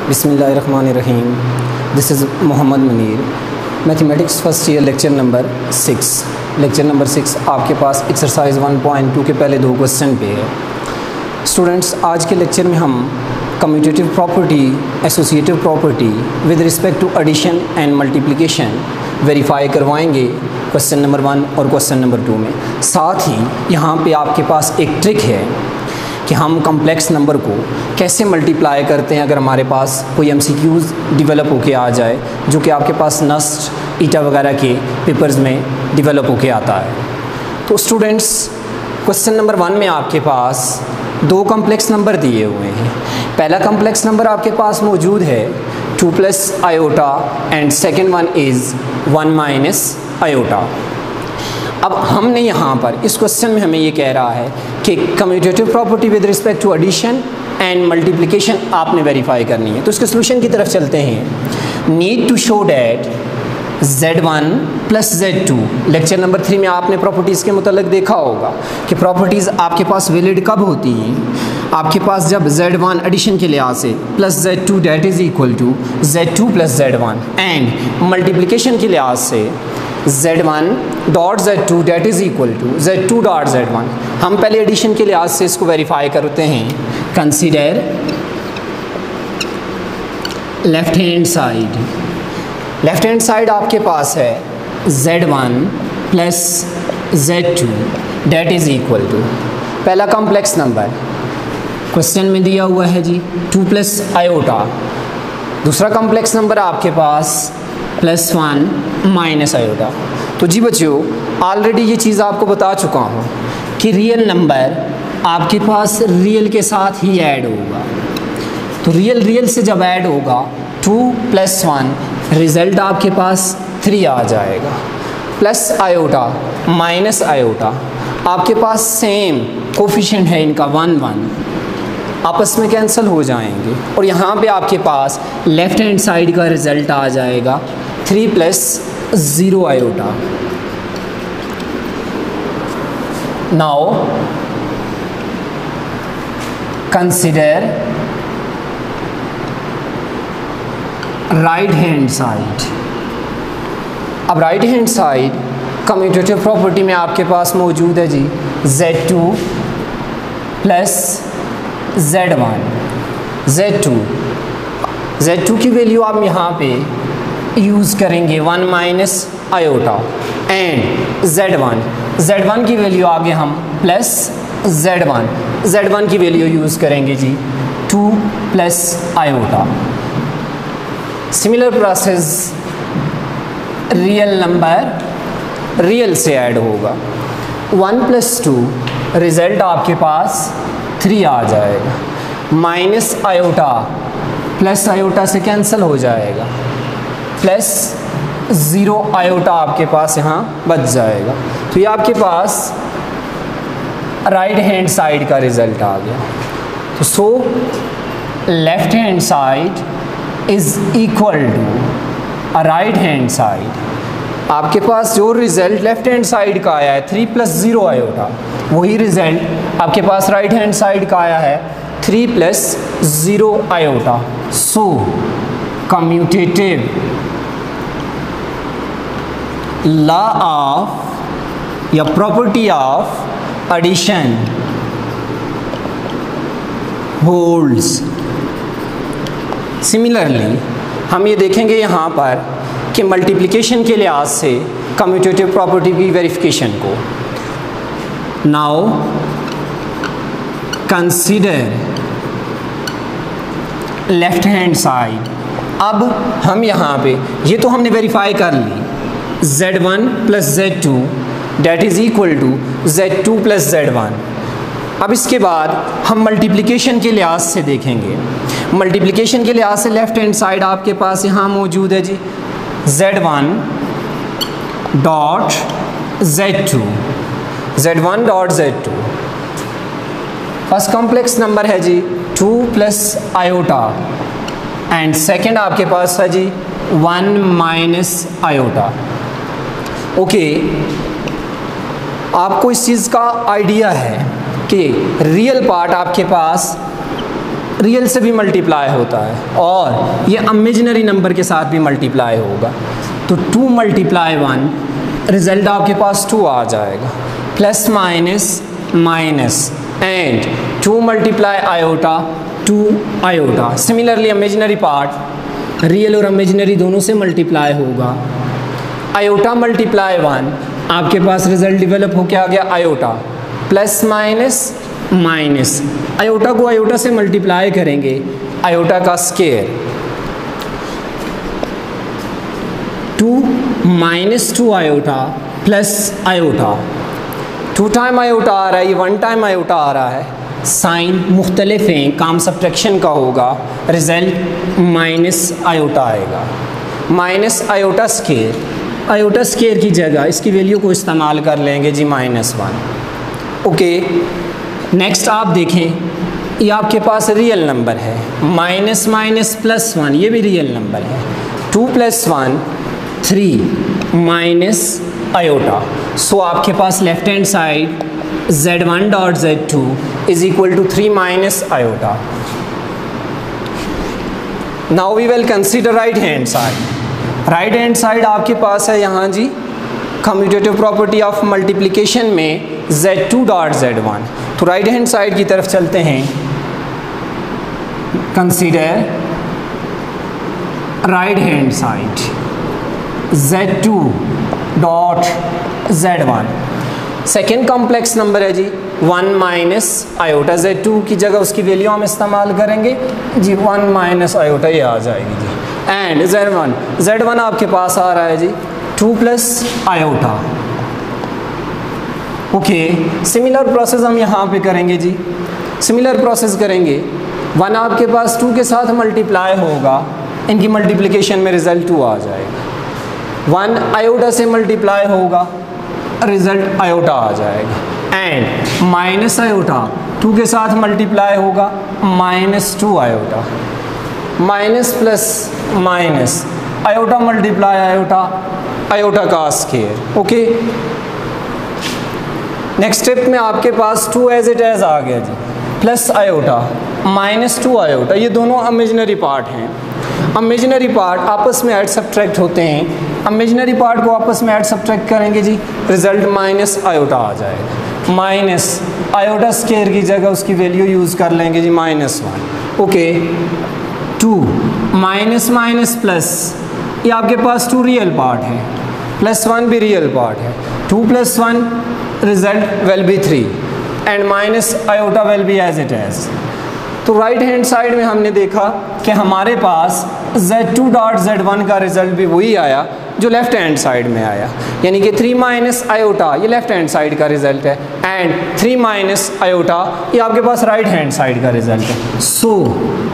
बिस्मिल्लाहिर्रहमानिर्रहीम। This is Mohammed Munir, mathematics first year, lecture number 6 आपके पास exercise 1.2 के पहले 2 क्वेश्चन पे है। स्टूडेंट्स, आज के लेक्चर में हम commutative property, associative property with respect to addition and multiplication verify करवाएंगे क्वेश्चन नंबर 1 और क्वेश्चन नंबर 2 में। साथ ही यहाँ पे आपके पास एक ट्रिक है कि हम कम्प्लेक्स नंबर को कैसे मल्टीप्लाई करते हैं अगर हमारे पास कोई MCQs डिवेलप होके आ जाए, जो कि आपके पास नस्ट ईटा वगैरह के पेपर्स में डिवेलप होके आता है। तो स्टूडेंट्स, क्वेश्चन नंबर 1 में आपके पास 2 कम्प्लेक्स नंबर दिए हुए हैं। पहला कम्प्लेक्स नंबर आपके पास मौजूद है 2 + iota and second one is 1 - iota. अब हमने यहाँ पर इस क्वेश्चन में हमें ये कह रहा है कि commutative property with respect to addition and multiplication आपने वेरीफाई करनी है। तो इसके सोल्यूशन की तरफ चलते हैं। Need to show that Z1 + Z2, lecture number 3 में आपने प्रॉपर्टीज़ के मुतालिक देखा होगा कि प्रॉपर्टीज़ आपके पास वैलिड कब होती हैं। आपके पास जब Z1 एडिशन के लिहाज से plus Z2 that is equal to Z2 + Z1 and multiplication के लिहाज से Z1 dot Z2 that is equal to Z2 dot Z1। हम पहले एडिशन के लिहाज से इसको वेरीफाई करते हैं। कंसीडर लेफ्ट हैंड साइड आपके पास है Z1 + Z2 that is equal to, पहला कॉम्प्लेक्स नंबर क्वेश्चन में दिया हुआ है जी 2 + आयोटा। दूसरा कॉम्प्लेक्स नंबर आपके पास +1 - आयोटा। तो जी बच्चों, ऑलरेडी ये चीज़ आपको बता चुका हूँ कि रियल नंबर आपके पास रियल के साथ ही ऐड होगा। तो रियल से जब ऐड होगा 2 + 1, रिज़ल्ट आपके पास 3 आ जाएगा। प्लस आयोटा - आयोटा आपके पास सेम कोफिशिएंट है इनका 1 1, आपस में कैंसिल हो जाएंगे और यहाँ पे आपके पास लेफ्ट हैंड साइड का रिज़ल्ट आ जाएगा 3 + 0 iota. Now consider right hand side. अब right hand side commutative property में आपके पास मौजूद है जी Z2 + Z1। Z2 की वैल्यू आप यहाँ पे यूज़ करेंगे 1 - आयोटा एंड Z1 की वैल्यू आगे हम प्लस Z1 की वैल्यू यूज़ करेंगे जी 2 + iota. Similar process real number real से ऐड होगा 1 + 2, रिज़ल्ट आपके पास 3 आ जाएगा। - आयोटा प्लस आयोटा से कैंसिल हो जाएगा, +0 आयोटा आपके पास यहाँ बच जाएगा। तो ये आपके पास राइट हैंड साइड का रिज़ल्ट आ गया। तो so left hand side is equal to right hand side. आपके पास जो रिज़ल्ट लेफ्ट हैंड साइड का आया है 3 + 0 आयोटा, वही रिज़ल्ट आपके पास राइट हैंड साइड का आया है 3 + 0 iota. So commutative law of या property of addition holds. Similarly हम ये देखेंगे यहाँ पर कि मल्टीप्लिकेशन के लिहाज से कम्यूटेटिव प्रॉपर्टी की वेरिफिकेशन को। Now consider left hand side. अब हम यहाँ पे ये तो हमने वेरीफाई कर ली Z1 + Z2 that is equal to Z2 + Z1। अब इसके बाद हम मल्टीप्लिकेशन के लिहाज से देखेंगे। मल्टीप्लिकेशन के लिहाज से लेफ्ट हैंड साइड आपके पास यहाँ मौजूद है जी Z1 dot Z2। First complex number है जी 2 + आयोटा एंड सेकेंड आपके पास है जी 1 - आयोटा। ओके, आपको इस चीज़ का आइडिया है कि रियल पार्ट आपके पास रियल से भी मल्टीप्लाई होता है और ये इमेजिनरी नंबर के साथ भी मल्टीप्लाई होगा। तो 2 मल्टीप्लाई 1, रिजल्ट आपके पास 2 आ जाएगा, plus minus minus, and 2 multiply iota 2 iota. Similarly imaginary part real और इमेजिनरी दोनों से मल्टीप्लाई होगा। आयोटा मल्टीप्लाई 1, आपके पास रिजल्ट डेवलप हो क्या आ गया iota, plus minus minus, iota को आयोटा से मल्टीप्लाई करेंगे, आयोटा का square 2 minus 2 iota plus iota, 2 time iota आ रहा है, ये 1 टाइम आयोटा आ रहा है, साइन मुख्तलिफ हैं, काम सब्ट्रैक्शन का होगा, रिजल्ट माइनस आयोटा आएगा, minus iota square, iota square की जगह इसकी वैल्यू को इस्तेमाल कर लेंगे जी -1। ओके, नेक्स्ट आप देखें ये आपके पास रियल नंबर है, माइनस माइनस प्लस 1, ये भी रियल नंबर है, 2 + 1 3 माइनस आयोटा। सो आपके पास left hand side z1 dot z2 is equal to 3 minus iota. Now we will consider right hand side. Right hand side आपके पास है यहाँ जी कम्यूटेटिव प्रॉपर्टी ऑफ मल्टीप्लिकेशन में z2 डॉट z1। तो right hand side की तरफ चलते हैं, consider right hand side z2 dot z1। Second complex number है जी 1 माइनस आयोटा, z2 की जगह उसकी वैल्यू हम इस्तेमाल करेंगे जी 1 माइनस आयोटा, ये आ जाएगी जी, एंड z1 आपके पास आ रहा है जी 2 plus iota. Okay, similar process हम यहाँ पे करेंगे जी, सिमिलर प्रोसेस करेंगे, 1 आपके पास 2 के साथ मल्टीप्लाई होगा, इनकी मल्टीप्लिकेशन में रिजल्ट 2 आ जाएगा, 1 आयोटा से मल्टीप्लाई होगा, रिजल्ट आयोटा आ जाएगा, एंड माइनस आयोटा 2 के साथ मल्टीप्लाई होगा, -2 iota, minus plus minus, iota multiply iota, iota का स्केयर। ओके, नेक्स्ट स्टेप में आपके पास 2 एज इट एज आ गया जी, प्लस आयोटा -2 आयोटा, ये दोनों इमेजिनरी पार्ट हैं, इमेजिनरी पार्ट आपस में ऐड सब्ट्रैक्ट होते हैं, इमेजिनरी पार्ट को आपस में ऐड सब्ट्रैक्ट करेंगे जी, रिजल्ट माइनस आयोटा आ जाएगा, माइनस आयोटा स्केयर की जगह उसकी वैल्यू यूज़ कर लेंगे जी -1। ओके, 2 माइनस माइनस प्लस, ये आपके पास 2 रियल पार्ट है, +1 भी रियल पार्ट है, 2 + 1 result will be 3 and minus iota will be as it as. तो राइट हैंड साइड में हमने देखा कि हमारे पास z2 डॉट z1 का रिजल्ट भी वही आया जो लेफ्ट हैंड साइड में आया, यानी कि 3 माइनस आयोटा ये लेफ्ट हैंड साइड का रिजल्ट है, एंड 3 माइनस आयोटा ये आपके पास राइट हैंड साइड का रिजल्ट है। So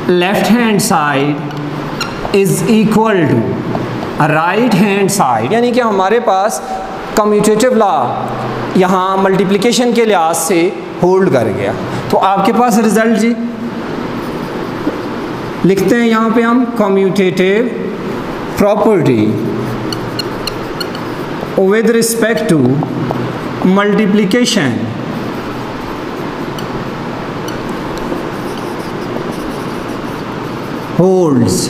left hand side is equal to right hand side, यानी कि हमारे पास कम्यूटेटिव लॉ यहाँ मल्टीप्लिकेशन के लिहाज से होल्ड कर गया। तो आपके पास रिजल्ट जी लिखते हैं यहाँ पे हम commutative property with respect to multiplication holds.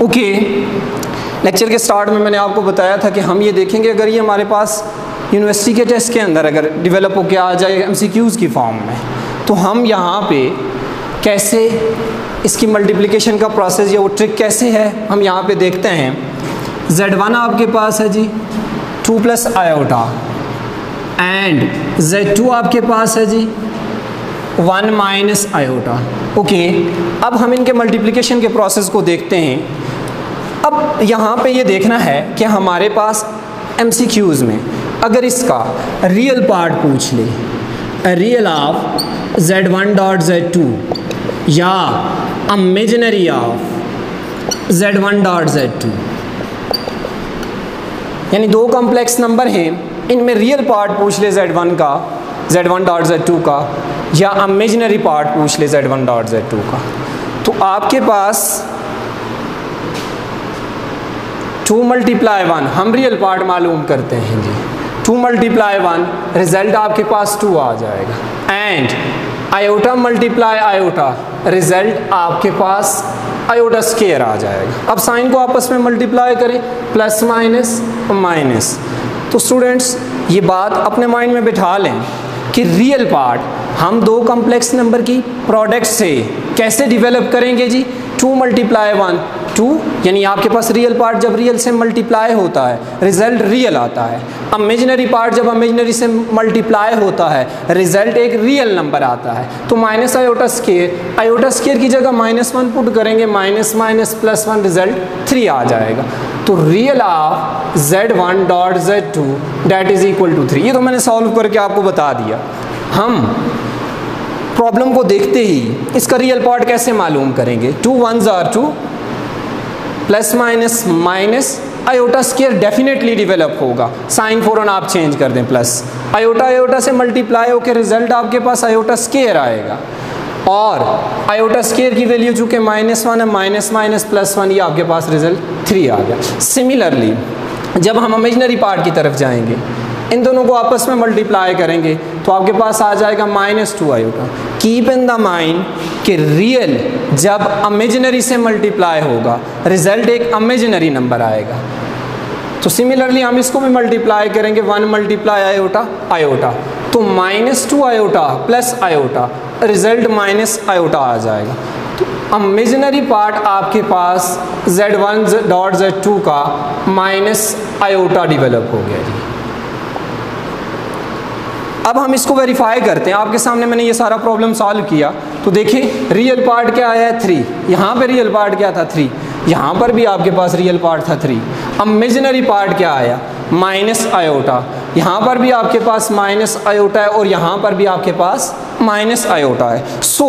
Okay, lecture के स्टार्ट में मैंने आपको बताया था कि हम ये देखेंगे अगर ये हमारे पास यूनिवर्सिटी के टेस्ट के अंदर अगर डेवलप हो के आ जाए MCQs की फॉर्म में, तो हम यहाँ पे कैसे इसकी मल्टीप्लिकेशन का प्रोसेस या वो ट्रिक कैसे है हम यहाँ पे देखते हैं। z1 आपके पास है जी 2 प्लस आयोटा, एंड z2 आपके पास है जी 1 माइनस आयोटा। ओके, अब हम इनके मल्टीप्लिकेशन के प्रोसेस को देखते हैं। अब यहाँ पे ये देखना है कि हमारे पास MCQs में अगर इसका रियल पार्ट पूछ ले, real of z1 dot z2 या imaginary of z1 dot z2, यानी 2 कॉम्प्लेक्स नंबर हैं, इनमें रियल पार्ट पूछ ले z1 का, z1 डॉट z2 का, या इमेजिनरी पार्ट पूछ ले z1 डॉट z2 का, तो आपके पास 2 मल्टीप्लाई 1 हम रियल पार्ट मालूम करते हैं जी, 2 मल्टीप्लाई 1 रिजल्ट आपके पास 2 आ जाएगा, and iota multiply iota, result आपके पास आयोटा स्केयर आ जाएगा। अब साइन को आपस में मल्टीप्लाई करें, प्लस माइनस माइनस। तो स्टूडेंट्स ये बात अपने माइंड में बिठा लें कि रियल पार्ट हम दो कॉम्प्लेक्स नंबर की प्रोडक्ट से कैसे डेवलप करेंगे जी, 2 × 1 2, यानी आपके पास रियल पार्ट जब रियल से मल्टीप्लाई होता है रिजल्ट रियल आता है। इमेजिनरी पार्ट जब इमेजिनरी से मल्टीप्लाई होता है रिजल्ट एक रियल नंबर आता है। तो माइनस आयोटा स्केयर की जगह -1 पुट करेंगे, माइनस माइनस +1 रिजल्ट 3 आ जाएगा। तो real of Z1 dot Z2 that is equal to 3। ये तो मैंने सॉल्व करके आपको बता दिया। हम प्रॉब्लम को देखते ही इसका रियल पार्ट कैसे मालूम करेंगे, 2 1s are 2, plus minus minus, iota square definitely develop होगा। साइन फौरन आप चेंज कर दें, प्लस आयोटा आयोटा से मल्टीप्लाई होकर रिजल्ट आपके पास आयोटा स्केयर आएगा। और आयोटा स्केयर की वैल्यू चूँकि -1 है, माइनस माइनस +1, ये आपके पास रिजल्ट 3 आ गया। सिमिलरली जब हम इमेजिनरी पार्ट की तरफ जाएंगे, इन दोनों को आपस में मल्टीप्लाई करेंगे तो आपके पास आ जाएगा -2 iota. Keep in the mind कि रियल जब इमेजिनरी से मल्टीप्लाई होगा रिजल्ट एक इमेजिनरी नंबर आएगा। तो सिमिलरली हम इसको भी मल्टीप्लाई करेंगे, 1 मल्टीप्लाई आयोटा आयोटा, तो -2 iota plus iota, result minus iota आ जाएगा। तो इमेजिनरी पार्ट आपके पास Z1 डॉट Z2 का माइनस आयोटा डेवलप हो गया जी। अब हम इसको वेरीफाई करते हैं। आपके सामने मैंने ये सारा प्रॉब्लम सॉल्व किया तो देखिए रियल पार्ट क्या आया है 3, यहाँ पे रियल पार्ट क्या था 3, यहाँ पर भी आपके पास रियल पार्ट था 3। इमेजिनरी पार्ट क्या आया माइनस आयोटा, यहाँ पर भी आपके पास माइनस आयोटा है और यहाँ पर भी आपके पास माइनस आयोटा है। सो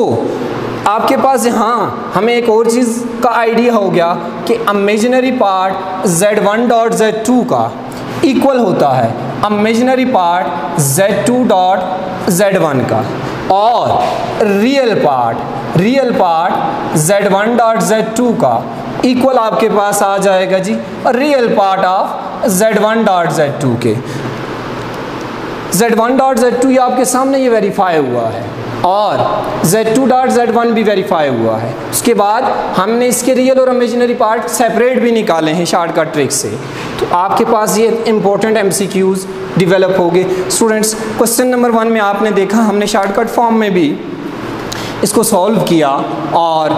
आपके पास यहाँ हमें एक और चीज़ का आइडिया हो गया कि imaginary part Z1 dot Z2 का इक्वल होता है imaginary part Z2 dot Z1 का, और real part Z1 dot Z2 का इक्वल आपके पास आ जाएगा जी real part of Z1 dot Z2 के। Z1 डॉट Z2 ये आपके सामने ये वेरीफाई हुआ है और Z2 डॉट Z1 भी वेरीफाई हुआ है। उसके बाद हमने इसके रियल और इमेजिनरी पार्ट सेपरेट भी निकाले हैं शॉर्टकट ट्रिक से। तो आपके पास ये इंपॉर्टेंट MCQs डेवलप हो गए। स्टूडेंट्स क्वेश्चन नंबर 1 में आपने देखा हमने शॉर्टकट फॉर्म में भी इसको सॉल्व किया और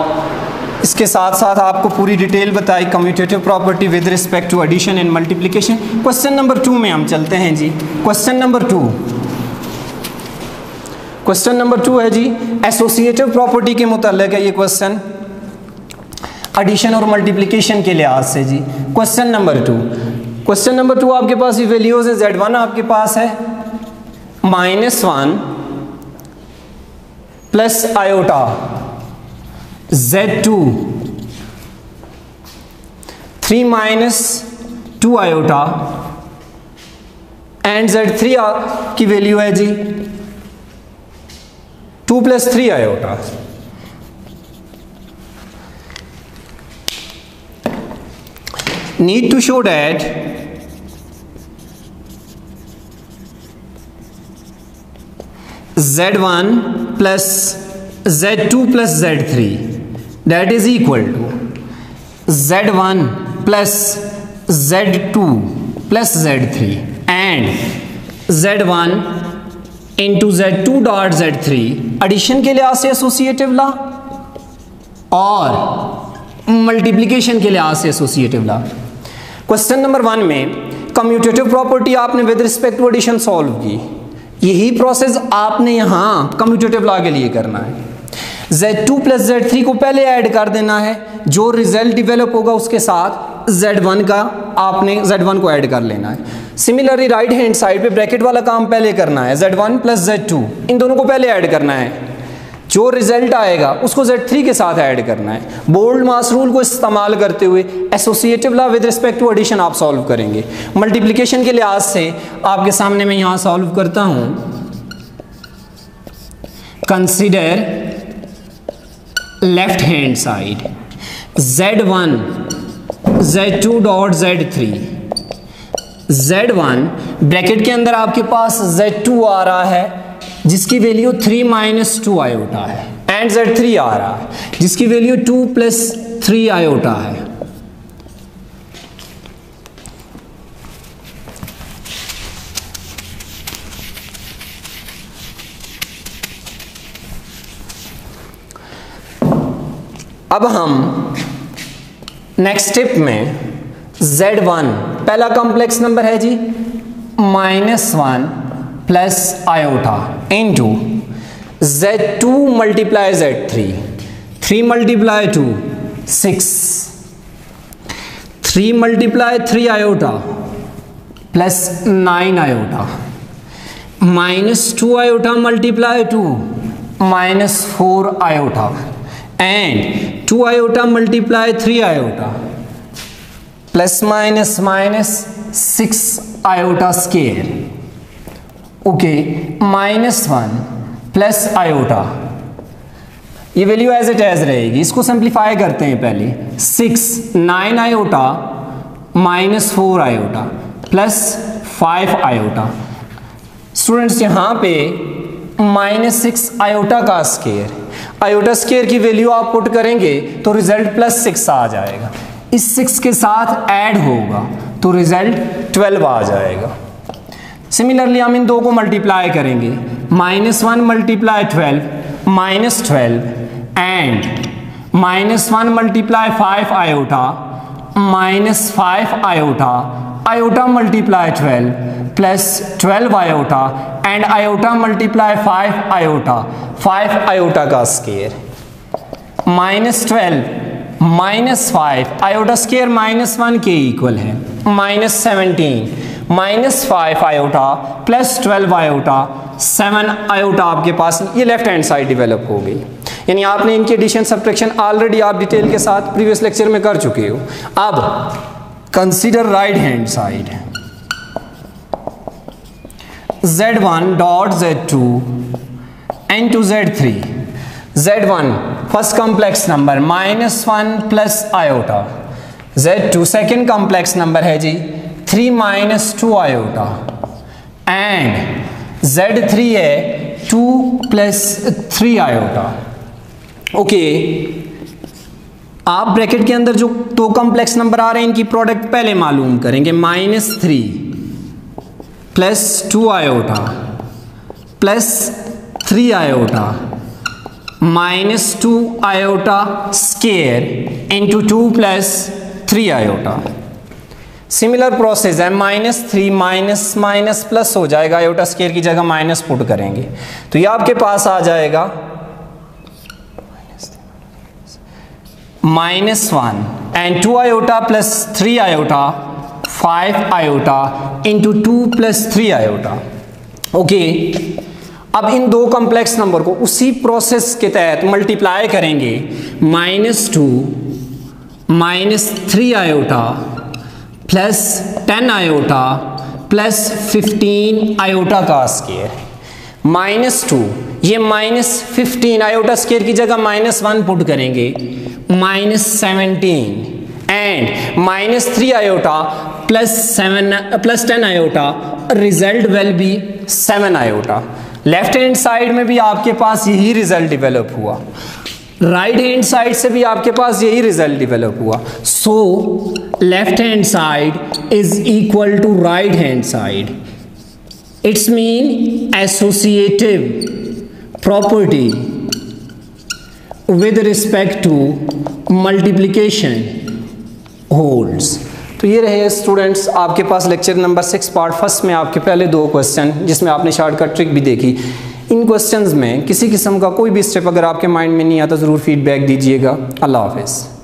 इसके साथ साथ आपको पूरी डिटेल बताई commutative property with respect to addition and multiplication. Question number 2 में हम चलते हैं जी। क्वेश्चन नंबर 2 है जी एसोसिएटिव प्रॉपर्टी के मुताल्लिक है ये क्वेश्चन, एडिशन और मल्टीप्लिकेशन के लिहाज से जी। क्वेश्चन नंबर 2 आपके पास ये वैल्यूज है, Z1 आपके पास है -1 plus iota, Z2 3 - 2 iota and Z3 की वैल्यू है जी 2 + 3 iota. Need to show that Z1 plus Z2 plus Z3 that is equal to Z1 plus Z2 plus Z3 and Z1 into Z2 dot Z3 addition के लिहाज से associative law और multiplication के लिहाज से एसोसिएटिव लॉ। क्वेश्चन नंबर 1 में commutative property आपने with respect to addition solve की, यही प्रोसेस आपने यहाँ कम्यूटेटिव लॉ के लिए करना है। Z2 प्लस Z3 को पहले ऐड कर देना है, जो रिजल्ट डेवलप होगा उसके साथ Z1 का आपने Z1 को ऐड कर लेना है। सिमिलरली राइट हैंड साइड पे ब्रैकेट वाला काम पहले करना है, Z1 प्लस Z2 इन दोनों को पहले ऐड करना है, जो रिजल्ट आएगा उसको Z3 के साथ ऐड करना है। बोल्ड मास रूल को इस्तेमाल करते हुए associative law with respect to addition आप सॉल्व करेंगे। मल्टीप्लिकेशन के लिहाज से आपके सामने मैं यहाँ सॉल्व करता हूँ। Consider left hand side Z1 Z2 dot Z3, Z1 bracket के अंदर आपके पास Z2 आ रहा है जिसकी वैल्यू 3 माइनस 2 आयोटा है, एंड Z3 आ रहा है जिसकी वैल्यू 2 प्लस 3 आयोटा है। अब हम नेक्स्ट स्टेप में Z1 पहला कॉम्प्लेक्स नंबर है जी -1 plus iota into Z2 multiply Z3, 3 multiply 2 6, 3 multiply 3 iota plus 9 iota, -2 iota multiply 2 -4 iota, and 2 iota multiply 3 iota plus minus minus 6 iota square. Okay, -1 plus iota, ये value as it as रहेगी। इसको simplify करते हैं पहले। 6 9 iota -4 iota plus 5 iota. Students यहाँ पे -6 iota का square, iota square की वैल्यू आप पुट करेंगे तो रिजल्ट +6 आ जाएगा। इस 6 के साथ ऐड होगा तो रिजल्ट 12 आ जाएगा। सिमिलरली हम इन दो को मल्टीप्लाई करेंगे। -1 multiply 12 -12 and -1 multiply 5 iota -5 iota, iota multiply 12 plus 12 iota and iota multiply 5 iota, 5 iota का स्केयर। -12 -5 आयोटा स्केयर -1 के इक्वल है, -17 -5 आयोटा प्लस 12 आयोटा, 7 आयोटा आपके पास ये लेफ्ट हैंड साइड डेवलप हो गई। यानी आपने इनकी एडिशन सब्ट्रैक्शन ऑलरेडी आप डिटेल के साथ प्रीवियस लेक्चर में कर चुके हो। अब consider right hand side. Z1 dot Z2 into Z3, Z1 first complex number -1 plus iota, Z2 second complex number है जी 3 माइनस 2 आयोटा, एंड Z3 है 2 प्लस 3 आयोटा। ओके, आप ब्रैकेट के अंदर जो दो कॉम्प्लेक्स नंबर आ रहे हैं इनकी प्रोडक्ट पहले मालूम करेंगे। -3 plus 2 iota plus 3 iota -2 iota square into 2 plus 3 iota. Similar process है, -3 माइनस माइनस प्लस हो जाएगा, आयोटा स्केयर की जगह माइनस पुट करेंगे तो ये आपके पास आ जाएगा -1 and 2 iota plus 3 iota 5 iota into 2 plus 3 iota. Okay, अब इन दो कॉम्प्लेक्स नंबर को उसी प्रोसेस के तहत मल्टीप्लाई करेंगे। -2 -3 iota plus 10 iota plus 15 iota का स्केयर, -2 ये -15 आयोटा स्केयर की जगह -1 पुट करेंगे, -17 and -3 iota plus 10 iota, result will be 7 iota. Left hand side में भी आपके पास यही रिजल्ट डेवलप हुआ, राइट हैंड साइड से भी आपके पास यही रिजल्ट डेवलप हुआ। So left hand side is equal to right hand side. It's mean associative property with respect to multiplication holds. तो ये रहे स्टूडेंट्स आपके पास लेक्चर नंबर 6 पार्ट फर्स्ट में आपके पहले दो क्वेश्चन जिसमें आपने शॉर्टकट ट्रिक भी देखी। इन क्वेश्चंस में किसी किस्म का कोई भी स्टेप अगर आपके माइंड में नहीं आता ज़रूर फीडबैक दीजिएगा। अल्लाह हाफिज़।